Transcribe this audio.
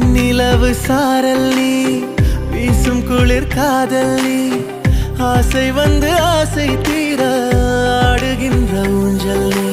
வெண்ணிலவு சாரல் நீ வீசும் குளிர் காதல் நீ ஆசை வந்து ஆசை தீர ஆடுகின்ற ஊஞ்சல் நீ